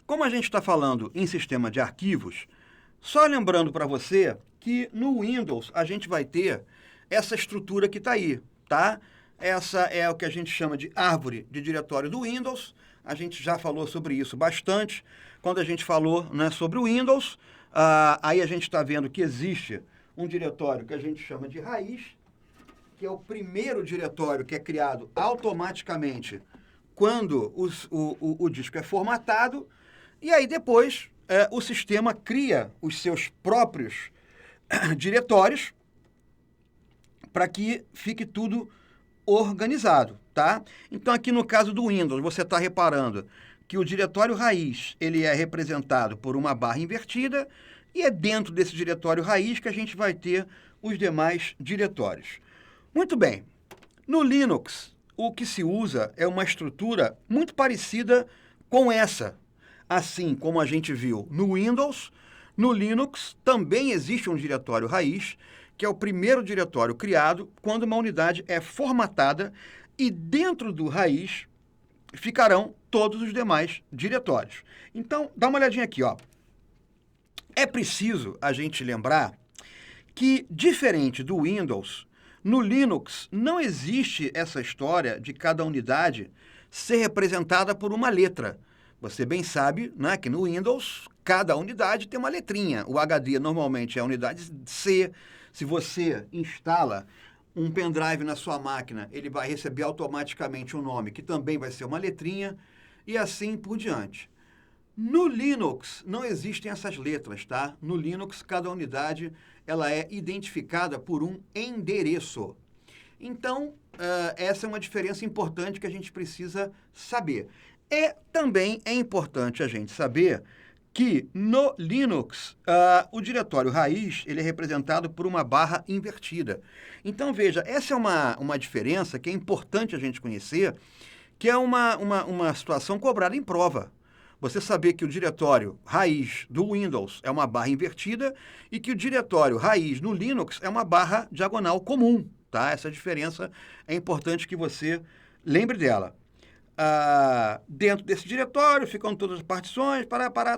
Como a gente está falando em sistema de arquivos, só lembrando para você que no Windows a gente vai ter essa estrutura que está aí, tá? Essa é o que a gente chama de árvore de diretório do Windows. A gente já falou sobre isso bastante. Quando a gente falou, né, sobre o Windows, aí a gente está vendo que existe um diretório que a gente chama de raiz, que é o primeiro diretório que é criado automaticamente quando o disco é formatado. E aí depois o sistema cria os seus próprios diretórios para que fique tudo organizado, tá? Então aqui no caso do Windows, você está reparando que o diretório raiz ele é representado por uma barra invertida e é dentro desse diretório raiz que a gente vai ter os demais diretórios. Muito bem, no Linux o que se usa é uma estrutura muito parecida com essa. Assim como a gente viu no Windows, no Linux também existe um diretório raiz, que é o primeiro diretório criado quando uma unidade é formatada e dentro do raiz ficarão todos os demais diretórios. Então, dá uma olhadinha aqui, ó. É preciso a gente lembrar que, diferente do Windows, no Linux não existe essa história de cada unidade ser representada por uma letra. Você bem sabe, né, que no Windows, cada unidade tem uma letrinha. O HD normalmente é a unidade C. Se você instala um pendrive na sua máquina, ele vai receber automaticamente um nome, que também vai ser uma letrinha, e assim por diante. No Linux, não existem essas letras, tá? No Linux, cada unidade ela é identificada por um endereço. Então, essa é uma diferença importante que a gente precisa saber. E também é importante a gente saber que no Linux o diretório raiz ele é representado por uma barra invertida. Então, veja, essa é uma diferença que é importante a gente conhecer, que é uma situação cobrada em prova. Você saber que o diretório raiz do Windows é uma barra invertida e que o diretório raiz no Linux é uma barra diagonal comum, tá? Essa diferença é importante que você lembre dela. Dentro desse diretório ficam todas as partições,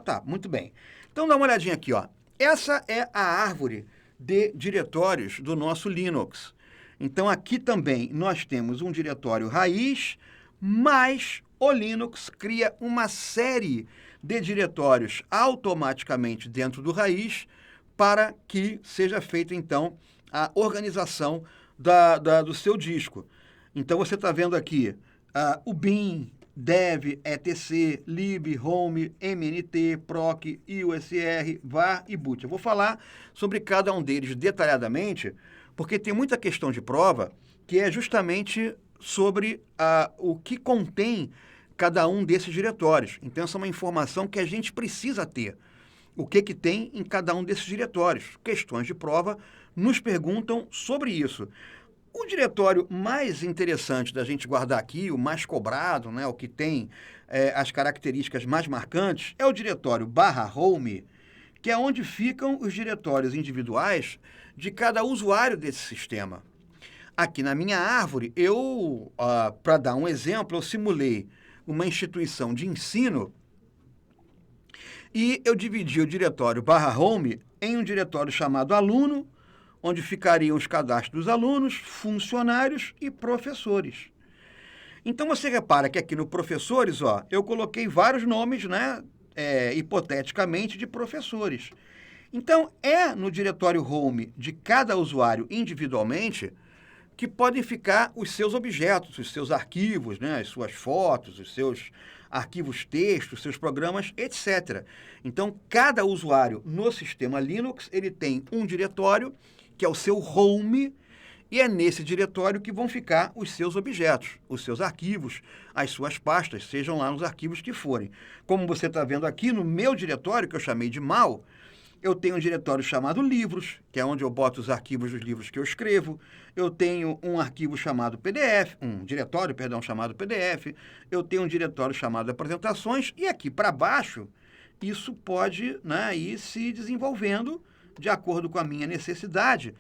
tá, muito bem. Então dá uma olhadinha aqui, ó. Essa é a árvore de diretórios do nosso Linux. Então aqui também nós temos um diretório raiz, mas o Linux cria uma série de diretórios automaticamente dentro do raiz para que seja feita então a organização do seu disco. Então você está vendo aqui o bin, dev, etc, lib, home, mnt, proc, iusr, var e boot. Eu vou falar sobre cada um deles detalhadamente, porque tem muita questão de prova que é justamente sobre o que contém cada um desses diretórios. Então, essa é uma informação que a gente precisa ter. O que tem em cada um desses diretórios. Questões de prova nos perguntam sobre isso. O diretório mais interessante da gente guardar aqui, o mais cobrado, né, o que tem as características mais marcantes, é o diretório /home, que é onde ficam os diretórios individuais de cada usuário desse sistema. Aqui na minha árvore, para dar um exemplo, eu simulei uma instituição de ensino e eu dividi o diretório /home em um diretório chamado aluno, onde ficariam os cadastros dos alunos, funcionários e professores. Então, você repara que aqui no professores, eu coloquei vários nomes, né, hipoteticamente, de professores. Então, é no diretório home de cada usuário individualmente que podem ficar os seus objetos, os seus arquivos, né, as suas fotos, os seus arquivos textos, seus programas, etc. Então, cada usuário no sistema Linux, ele tem um diretório que é o seu home, e é nesse diretório que vão ficar os seus objetos, os seus arquivos, as suas pastas, sejam lá os arquivos que forem. Como você está vendo aqui no meu diretório, que eu chamei de mal, eu tenho um diretório chamado livros, que é onde eu boto os arquivos dos livros que eu escrevo. Eu tenho um arquivo chamado PDF, um diretório, perdão, chamado PDF. Eu tenho um diretório chamado apresentações, e aqui para baixo, isso pode, né, ir se desenvolvendo de acordo com a minha necessidade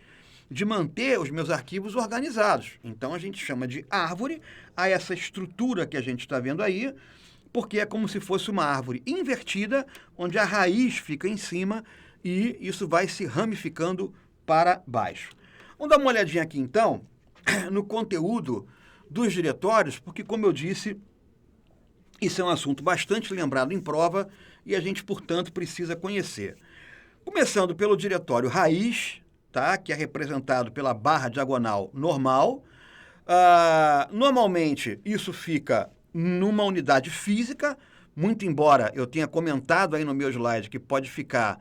de manter os meus arquivos organizados. Então, a gente chama de árvore a essa estrutura que a gente está vendo aí, porque é como se fosse uma árvore invertida, onde a raiz fica em cima e isso vai se ramificando para baixo. Vamos dar uma olhadinha aqui, então, no conteúdo dos diretórios, porque, como eu disse, isso é um assunto bastante lembrado em prova e a gente, portanto, precisa conhecer. Começando pelo diretório raiz, tá? Que é representado pela barra diagonal normal. Normalmente, isso fica numa unidade física, muito embora eu tenha comentado aí no meu slide que pode ficar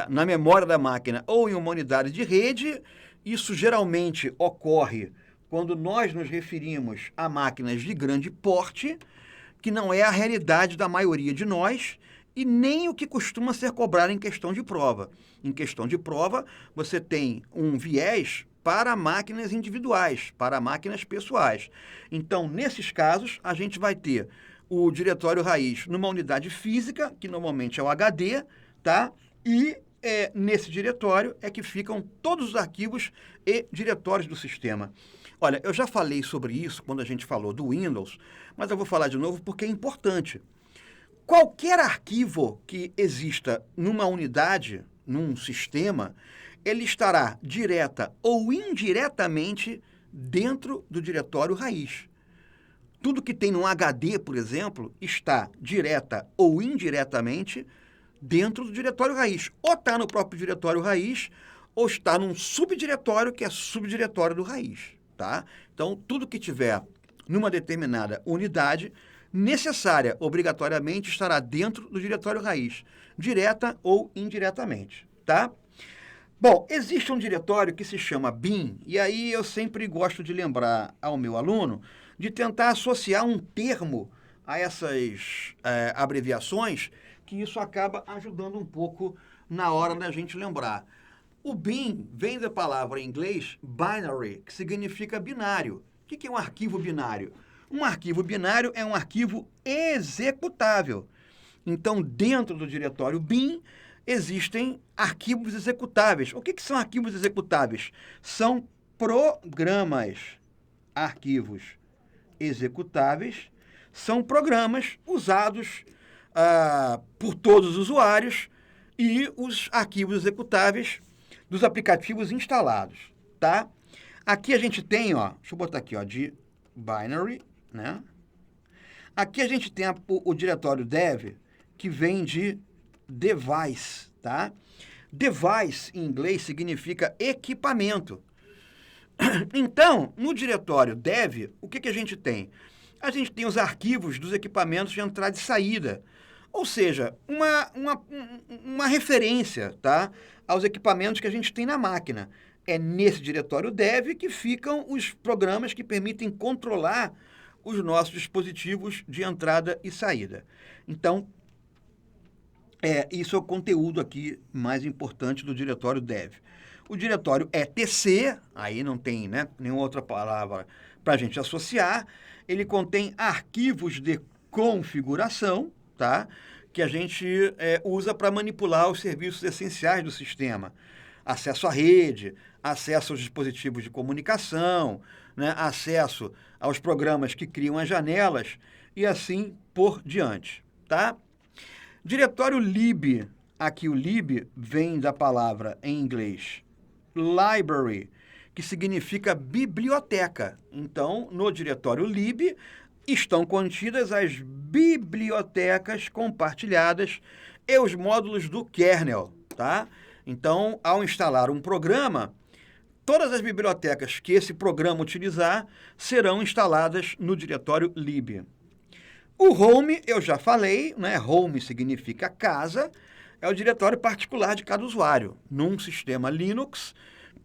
na memória da máquina ou em uma unidade de rede. Isso geralmente ocorre quando nós nos referimos a máquinas de grande porte, que não é a realidade da maioria de nós e nem o que costuma ser cobrado em questão de prova. Em questão de prova, você tem um viés para máquinas individuais, para máquinas pessoais. Então, nesses casos, a gente vai ter o diretório raiz numa unidade física, que normalmente é o HD, tá? E nesse diretório é que ficam todos os arquivos e diretórios do sistema. Olha, eu já falei sobre isso quando a gente falou do Windows, mas eu vou falar de novo porque é importante. Qualquer arquivo que exista numa unidade, num sistema, ele estará direta ou indiretamente dentro do diretório raiz. Tudo que tem num HD, por exemplo, está direta ou indiretamente dentro do diretório raiz. Ou está no próprio diretório raiz, ou está num subdiretório que é subdiretório do raiz. Tá? Então, tudo que tiver numa determinada unidade, necessária, obrigatoriamente, estará dentro do diretório raiz, direta ou indiretamente. Tá? Bom, existe um diretório que se chama bin, e aí eu sempre gosto de lembrar ao meu aluno de tentar associar um termo a essas abreviações, que isso acaba ajudando um pouco na hora da gente lembrar. O bin vem da palavra em inglês binary, que significa binário. O que é um arquivo binário? Um arquivo binário é um arquivo executável. Então, dentro do diretório bin, existem arquivos executáveis. O que são arquivos executáveis? São programas. Arquivos executáveis são programas usados por todos os usuários e os arquivos executáveis dos aplicativos instalados, tá? Aqui a gente tem, ó, deixa eu botar aqui, ó, de binary, né? Aqui a gente tem o diretório dev, que vem de device, tá? Device, em inglês, significa equipamento. Então, no diretório dev, o que a gente tem? A gente tem os arquivos dos equipamentos de entrada e saída, ou seja, uma referência, tá, aos equipamentos que a gente tem na máquina. É nesse diretório dev que ficam os programas que permitem controlar os nossos dispositivos de entrada e saída. Então, isso é o conteúdo aqui mais importante do diretório dev. O diretório etc, aí não tem, né, nenhuma outra palavra para a gente associar, ele contém arquivos de configuração, tá, que a gente usa para manipular os serviços essenciais do sistema. Acesso à rede, acesso aos dispositivos de comunicação, né, acesso aos programas que criam as janelas e assim por diante, tá? Diretório lib, aqui o lib vem da palavra em inglês library, que significa biblioteca. Então, no diretório lib estão contidas as bibliotecas compartilhadas e os módulos do kernel, tá? Então, ao instalar um programa, todas as bibliotecas que esse programa utilizar serão instaladas no diretório lib. O home, eu já falei, né? Home significa casa, é o diretório particular de cada usuário. Num sistema Linux,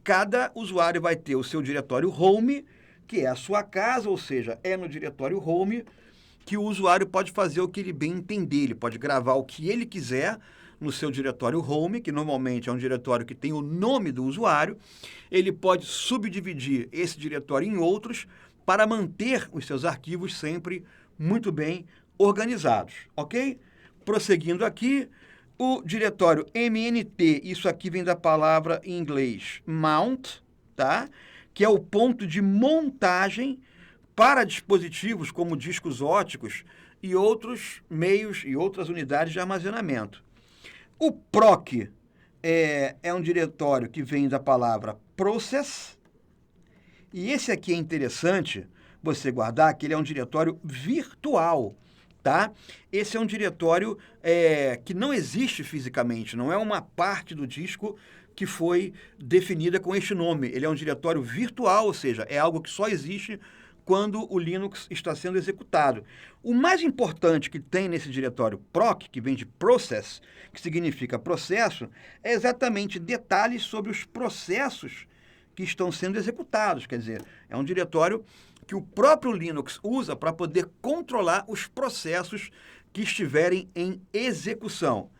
cada usuário vai ter o seu diretório home, que é a sua casa, ou seja, é no diretório home que o usuário pode fazer o que ele bem entender. Ele pode gravar o que ele quiser no seu diretório home, que normalmente é um diretório que tem o nome do usuário. Ele pode subdividir esse diretório em outros para manter os seus arquivos sempre muito bem organizados, ok? Prosseguindo aqui, O diretório MNT, isso aqui vem da palavra em inglês mount, tá? Que é o ponto de montagem para dispositivos como discos óticos e outros meios e outras unidades de armazenamento. O PROC é um diretório que vem da palavra process, e esse aqui é interessante você guardar, que ele é um diretório virtual, tá? Esse é um diretório que não existe fisicamente, não é uma parte do disco que foi definida com este nome. Ele é um diretório virtual, ou seja, é algo que só existe quando o Linux está sendo executado. O mais importante que tem nesse diretório proc, que vem de process, que significa processo, é exatamente detalhes sobre os processos que estão sendo executados. Quer dizer, é um diretório que o próprio Linux usa para poder controlar os processos que estiverem em execução.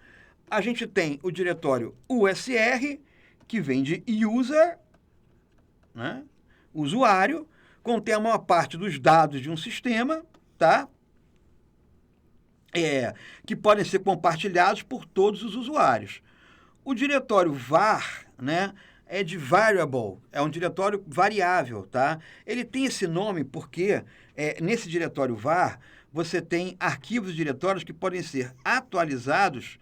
A gente tem o diretório USR, que vem de user, né? Usuário, contém a maior parte dos dados de um sistema, tá? Que podem ser compartilhados por todos os usuários. O diretório var, né, é de variable, é um diretório variável, tá? Ele tem esse nome porque nesse diretório var você tem arquivos e diretórios que podem ser atualizados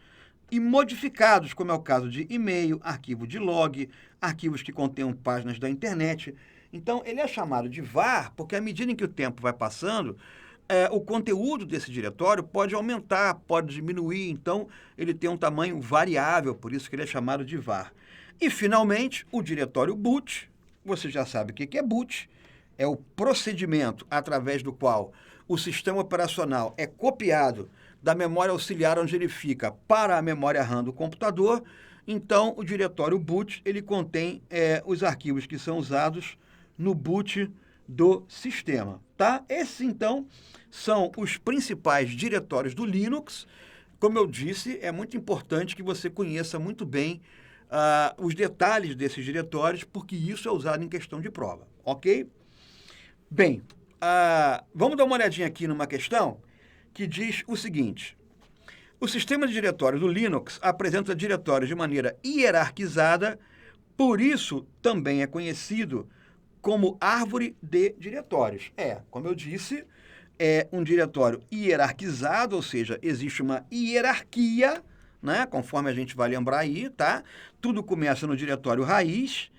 e modificados, como é o caso de e-mail, arquivo de log, arquivos que contenham páginas da internet. Então, ele é chamado de var porque, à medida em que o tempo vai passando, o conteúdo desse diretório pode aumentar, pode diminuir. Então, ele tem um tamanho variável, por isso que ele é chamado de var. E, finalmente, o diretório boot. Você já sabe o que é boot. É o procedimento através do qual o sistema operacional é copiado da memória auxiliar onde ele fica para a memória RAM do computador. Então, o diretório boot ele contém os arquivos que são usados no boot do sistema, tá? Esses, então, são os principais diretórios do Linux. Como eu disse, é muito importante que você conheça muito bem os detalhes desses diretórios, porque isso é usado em questão de prova, ok? Bem, vamos dar uma olhadinha aqui numa questão que diz o seguinte: o sistema de diretórios do Linux apresenta diretórios de maneira hierarquizada, por isso também é conhecido como árvore de diretórios. Como eu disse, é um diretório hierarquizado, ou seja, existe uma hierarquia, né, conforme a gente vai lembrar aí, tá? Tudo começa no diretório raiz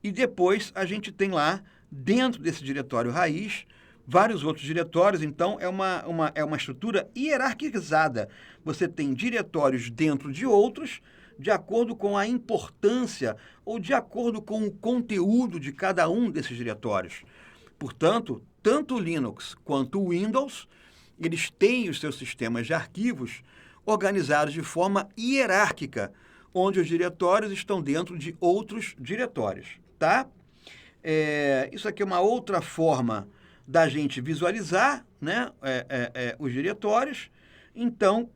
e depois a gente tem lá, dentro desse diretório raiz, vários outros diretórios. Então, é uma estrutura hierarquizada. Você tem diretórios dentro de outros, de acordo com a importância ou de acordo com o conteúdo de cada um desses diretórios. Portanto, tanto o Linux quanto o Windows, eles têm os seus sistemas de arquivos organizados de forma hierárquica, onde os diretórios estão dentro de outros diretórios, tá? Isso aqui é uma outra forma da gente visualizar, né, os diretórios. Então,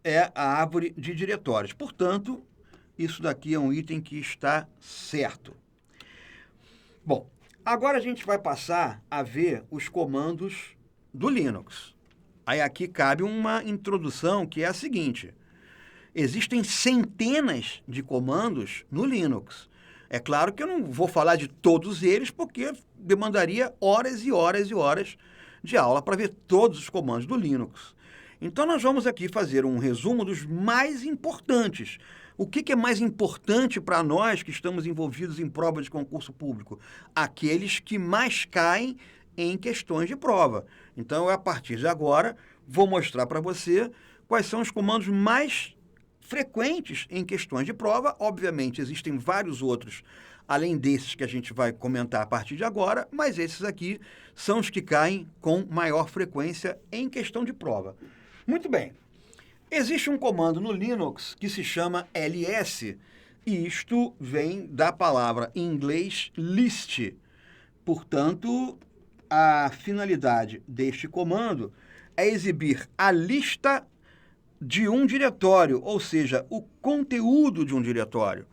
é a árvore de diretórios. Portanto, isso daqui é um item que está certo. Bom, agora a gente vai passar a ver os comandos do Linux. Aí aqui cabe uma introdução que é a seguinte: existem centenas de comandos no Linux. É claro que eu não vou falar de todos eles, porque demandaria horas e horas e horas de aula para ver todos os comandos do Linux. Então, nós vamos aqui fazer um resumo dos mais importantes. O que é mais importante para nós que estamos envolvidos em prova de concurso público? Aqueles que mais caem em questões de prova. Então, a partir de agora, vou mostrar para você quais são os comandos mais frequentes em questões de prova. Obviamente, existem vários outros, além desses que a gente vai comentar a partir de agora, mas esses aqui são os que caem com maior frequência em questão de prova. Muito bem. Existe um comando no Linux que se chama ls, e isto vem da palavra em inglês list. Portanto, a finalidade deste comando é exibir a lista de um diretório, ou seja, o conteúdo de um diretório.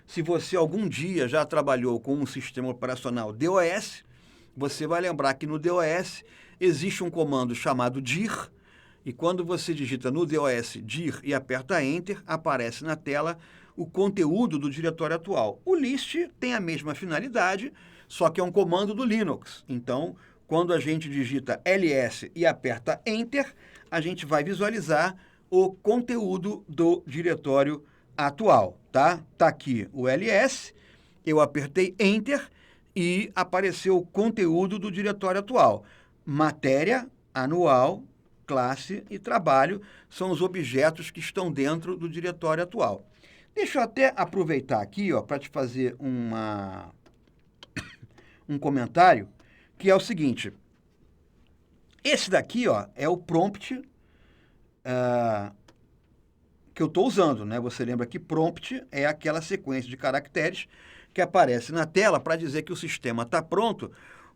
Se você algum dia já trabalhou com um sistema operacional DOS, você vai lembrar que no DOS existe um comando chamado dir, e quando você digita no DOS dir e aperta Enter, aparece na tela o conteúdo do diretório atual. O list tem a mesma finalidade, só que é um comando do Linux. Então, quando a gente digita ls e aperta Enter, a gente vai visualizar o conteúdo do diretório atual, tá? Tá aqui o ls, eu apertei Enter e apareceu o conteúdo do diretório atual. Matéria, anual, classe e trabalho são os objetos que estão dentro do diretório atual. Deixa eu até aproveitar aqui, ó, para te fazer um comentário, que é o seguinte. Esse daqui, ó, é o prompt que eu estou usando, né? Você lembra que prompt é aquela sequência de caracteres que aparece na tela para dizer que o sistema está pronto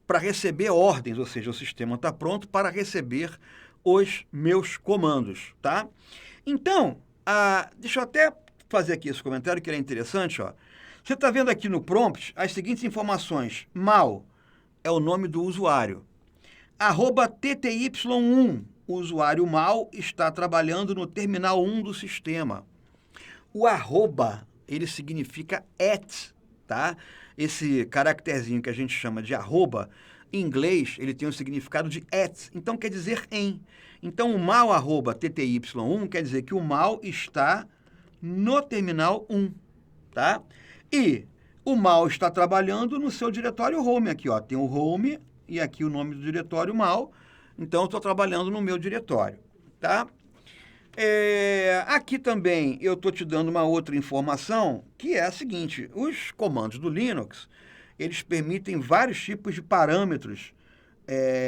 para receber ordens, ou seja, o sistema está pronto para receber os meus comandos, tá? Então, deixa eu até fazer aqui esse comentário que ele é interessante, ó. Você está vendo aqui no prompt as seguintes informações. Mal é o nome do usuário. @tty1, o usuário mal está trabalhando no terminal 1 do sistema. O arroba, ele significa at, tá? Esse caracterzinho que a gente chama de arroba, em inglês, ele tem o significado de at, então quer dizer em. Então, o mal @tty1 quer dizer que o mal está no terminal 1, tá? E o mal está trabalhando no seu diretório home aqui, ó. Tem o home e aqui o nome do diretório mal. Então, eu estou trabalhando no meu diretório, tá? Aqui também eu estou te dando uma outra informação, que é a seguinte. Os comandos do Linux, eles permitem vários tipos de parâmetros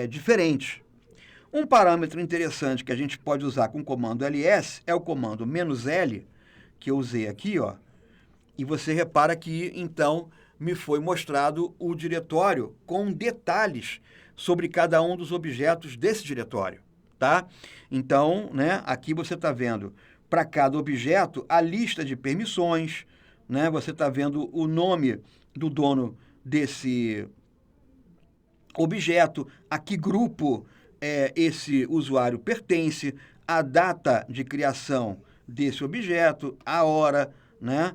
diferentes. Um parâmetro interessante que a gente pode usar com o comando ls é o comando "-l", que eu usei aqui, ó. E você repara que, então, me foi mostrado o diretório com detalhes sobre cada um dos objetos desse diretório, tá? Então, né, aqui você está vendo, para cada objeto, a lista de permissões, né? Você está vendo o nome do dono desse objeto, a que grupo esse usuário pertence, a data de criação desse objeto, a hora, né?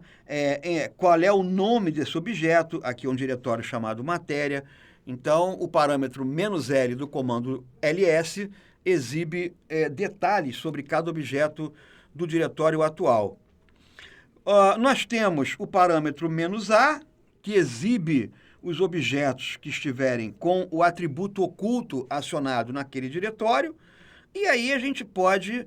Qual é o nome desse objeto, aqui é um diretório chamado matéria. Então, o parâmetro "-l" do comando ls exibe detalhes sobre cada objeto do diretório atual. Nós temos o parâmetro "-a", que exibe os objetos que estiverem com o atributo oculto acionado naquele diretório, e aí a gente pode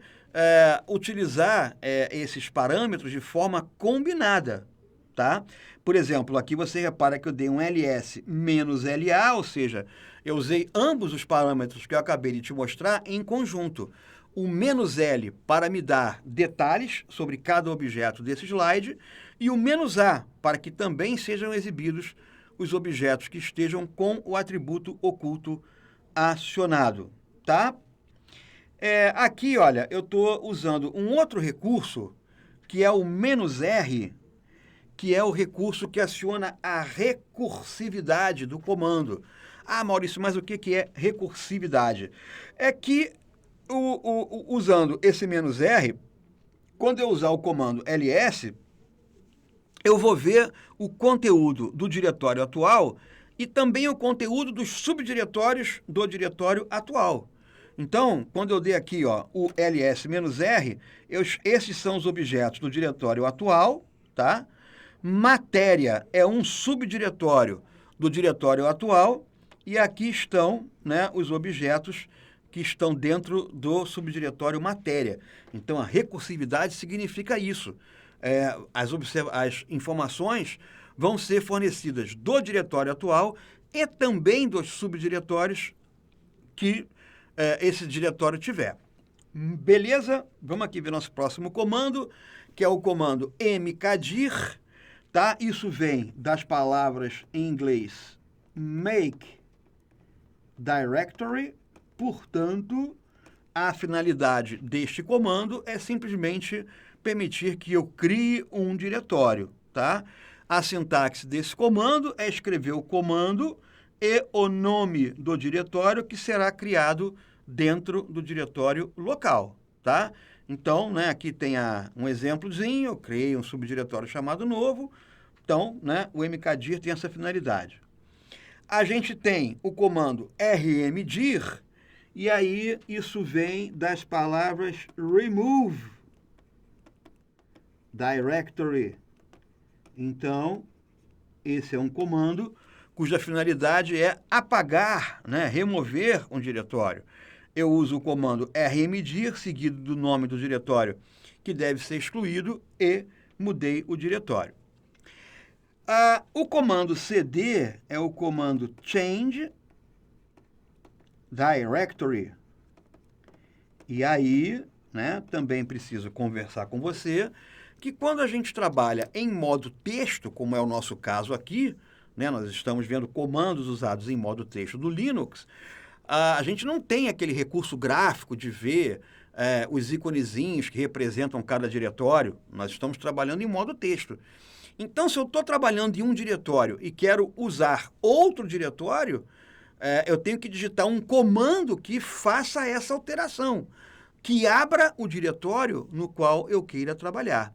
utilizar esses parâmetros de forma combinada, tá? Por exemplo, aqui você repara que eu dei um ls "-la", ou seja, eu usei ambos os parâmetros que eu acabei de te mostrar em conjunto. O "-l" para me dar detalhes sobre cada objeto desse slide e o "-a" para que também sejam exibidos os objetos que estejam com o atributo oculto acionado, tá? Aqui, olha, eu estou usando um outro recurso, que é o "-r", que é o recurso que aciona a recursividade do comando. Ah, Maurício, mas o que é recursividade? É que, usando esse "-r", quando eu usar o comando ls, eu vou ver o conteúdo do diretório atual e também o conteúdo dos subdiretórios do diretório atual. Então, quando eu dei aqui, ó, o ls-r, esses são os objetos do diretório atual, tá? Matéria é um subdiretório do diretório atual e aqui estão, né, os objetos que estão dentro do subdiretório matéria. Então, a recursividade significa isso. As informações vão ser fornecidas do diretório atual e também dos subdiretórios que esse diretório tiver. Beleza? Vamos aqui ver nosso próximo comando, que é o comando mkdir, tá? Isso vem das palavras em inglês make directory, portanto, a finalidade deste comando é simplesmente permitir que eu crie um diretório, tá? A sintaxe desse comando é escrever o comando e o nome do diretório que será criado dentro do diretório local, tá? Então, né, aqui tem um exemplozinho, eu criei um subdiretório chamado novo, então, né, o mkdir tem essa finalidade. A gente tem o comando rmdir, e aí isso vem das palavras remove directory. Então, esse é um comando cuja finalidade é apagar, né, remover um diretório. Eu uso o comando rmdir, seguido do nome do diretório que deve ser excluído, e mudei o diretório. O comando cd é o comando change directory. E aí, né, também preciso conversar com você que quando a gente trabalha em modo texto, como é o nosso caso aqui, né, nós estamos vendo comandos usados em modo texto do Linux, a gente não tem aquele recurso gráfico de ver os iconezinhos que representam cada diretório. Nós estamos trabalhando em modo texto. Então, se eu estou trabalhando em um diretório e quero usar outro diretório, eu tenho que digitar um comando que faça essa alteração, que abra o diretório no qual eu queira trabalhar.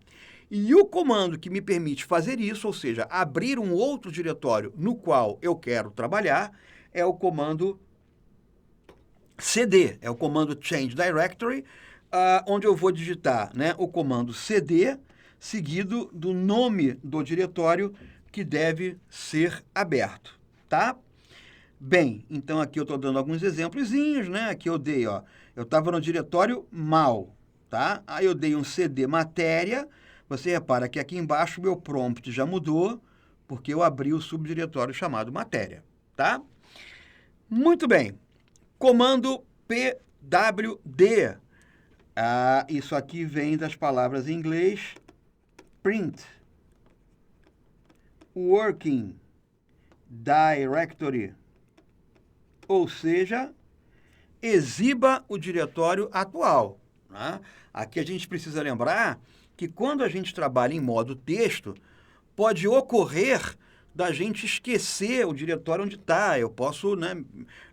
E o comando que me permite fazer isso, ou seja, abrir um outro diretório no qual eu quero trabalhar, é o comando cd, é o comando change directory, onde eu vou digitar, né, o comando cd, seguido do nome do diretório que deve ser aberto, tá? Bem, então aqui eu estou dando alguns exemplozinhos, né? Aqui eu dei, ó, eu estava no diretório mal, tá? Aí eu dei um cd matéria. Você repara que aqui embaixo o meu prompt já mudou, porque eu abri o subdiretório chamado matéria, tá? Muito bem. Comando pwd. Isso aqui vem das palavras em inglês print, working directory, ou seja, exiba o diretório atual, né? Aqui a gente precisa lembrar que quando a gente trabalha em modo texto, pode ocorrer da gente esquecer o diretório onde está. Eu posso, né,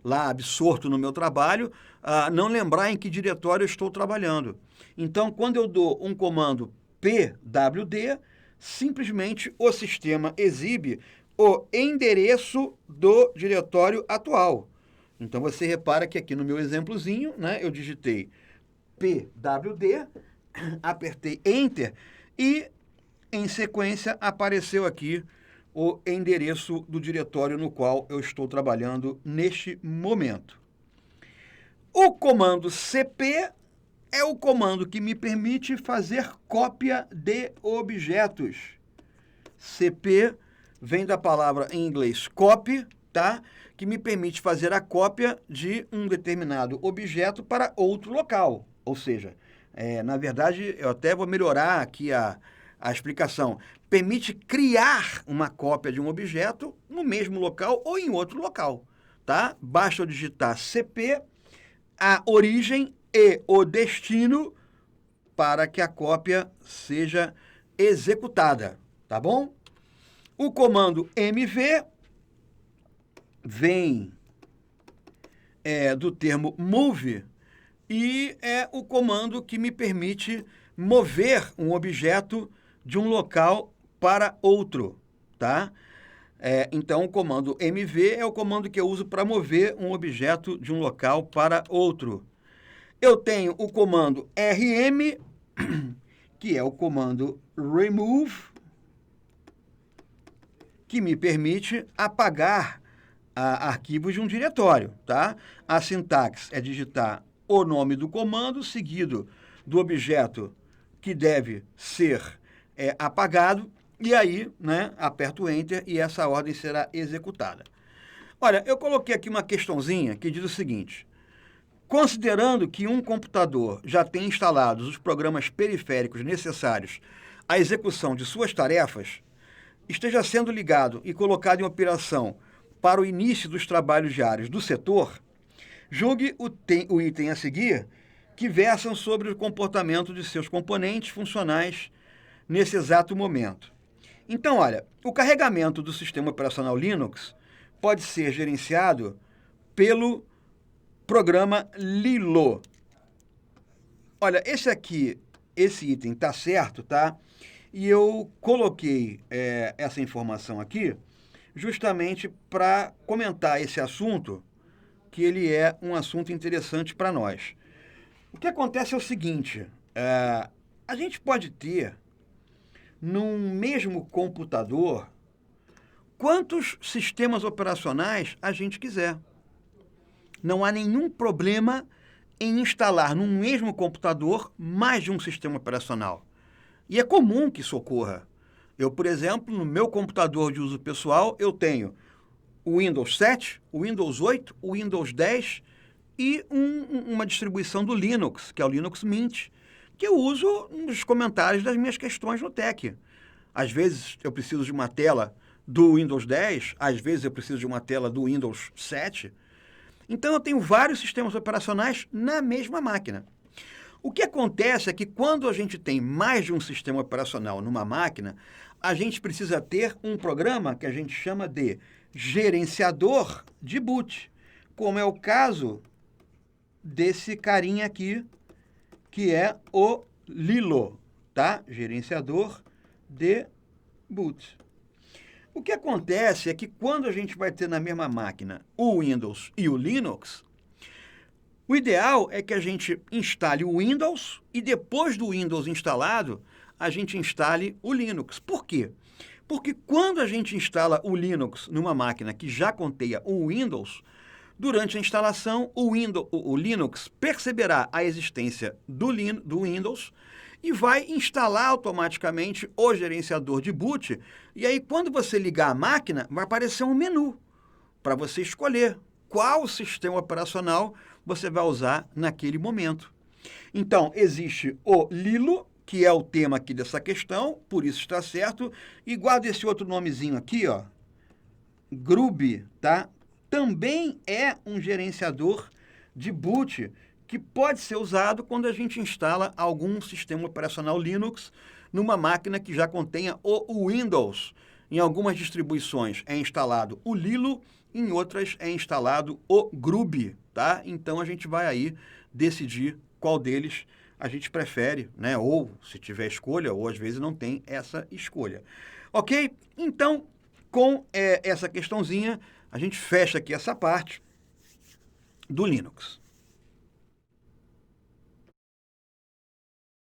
lá absorto no meu trabalho, não lembrar em que diretório eu estou trabalhando. Então, quando eu dou um comando pwd, simplesmente o sistema exibe o endereço do diretório atual. Então, você repara que aqui no meu exemplozinho, né, eu digitei pwd, apertei Enter e, em sequência, apareceu aqui o endereço do diretório no qual eu estou trabalhando neste momento. O comando cp é o comando que me permite fazer cópia de objetos. cp vem da palavra em inglês copy, tá? Que me permite fazer a cópia de um determinado objeto para outro local. Ou seja, na verdade, eu até vou melhorar aqui a explicação. Permite criar uma cópia de um objeto no mesmo local ou em outro local, tá? Basta eu digitar cp, a origem e o destino para que a cópia seja executada, tá bom? O comando mv vem do termo move e é o comando que me permite mover um objeto de um local para outro, tá? Então, o comando mv é o comando que eu uso para mover um objeto de um local para outro. Eu tenho o comando rm, que é o comando remove, que me permite apagar arquivos de um diretório, tá? A sintaxe é digitar o nome do comando, seguido do objeto que deve ser apagado, e aí, né, aperto o Enter e essa ordem será executada. Olha, eu coloquei aqui uma questãozinha que diz o seguinte: considerando que um computador já tem instalados os programas periféricos necessários à execução de suas tarefas, esteja sendo ligado e colocado em operação para o início dos trabalhos diários do setor, julgue o item a seguir que versam sobre o comportamento de seus componentes funcionais nesse exato momento. Então, olha, o carregamento do sistema operacional Linux pode ser gerenciado pelo programa Lilo. Olha, esse item está certo, tá? E eu coloquei essa informação aqui justamente para comentar esse assunto, que ele é um assunto interessante para nós. O que acontece é o seguinte, a gente pode ter, num mesmo computador, quantos sistemas operacionais a gente quiser. Não há nenhum problema em instalar num mesmo computador mais de um sistema operacional. E é comum que isso ocorra. Eu, por exemplo, no meu computador de uso pessoal, eu tenho o Windows 7, o Windows 8, o Windows 10 e uma distribuição do Linux, que é o Linux Mint, que eu uso nos comentários das minhas questões no TEC. Às vezes eu preciso de uma tela do Windows 10, às vezes eu preciso de uma tela do Windows 7. Então eu tenho vários sistemas operacionais na mesma máquina. O que acontece é que quando a gente tem mais de um sistema operacional numa máquina, a gente precisa ter um programa que a gente chama de gerenciador de boot, como é o caso desse carinha aqui, que é o Lilo, tá? Gerenciador de boot. O que acontece é que quando a gente vai ter na mesma máquina o Windows e o Linux, o ideal é que a gente instale o Windows e depois do Windows instalado, a gente instale o Linux. Por quê? Porque quando a gente instala o Linux numa máquina que já contenha o Windows, durante a instalação, o Linux perceberá a existência do Windows e vai instalar automaticamente o gerenciador de boot. E aí, quando você ligar a máquina, vai aparecer um menu para você escolher qual sistema operacional você vai usar naquele momento. Então, existe o Lilo, que é o tema aqui dessa questão, por isso está certo, e guarda esse outro nomezinho aqui, ó, Grub, tá? Também é um gerenciador de boot que pode ser usado quando a gente instala algum sistema operacional Linux numa máquina que já contenha o Windows. Em algumas distribuições é instalado o Lilo, em outras é instalado o Grub, tá? Então a gente vai aí decidir qual deles a gente prefere, né? Ou se tiver escolha, ou às vezes não tem essa escolha. Ok? Então, com essa questãozinha, a gente fecha aqui essa parte do Linux.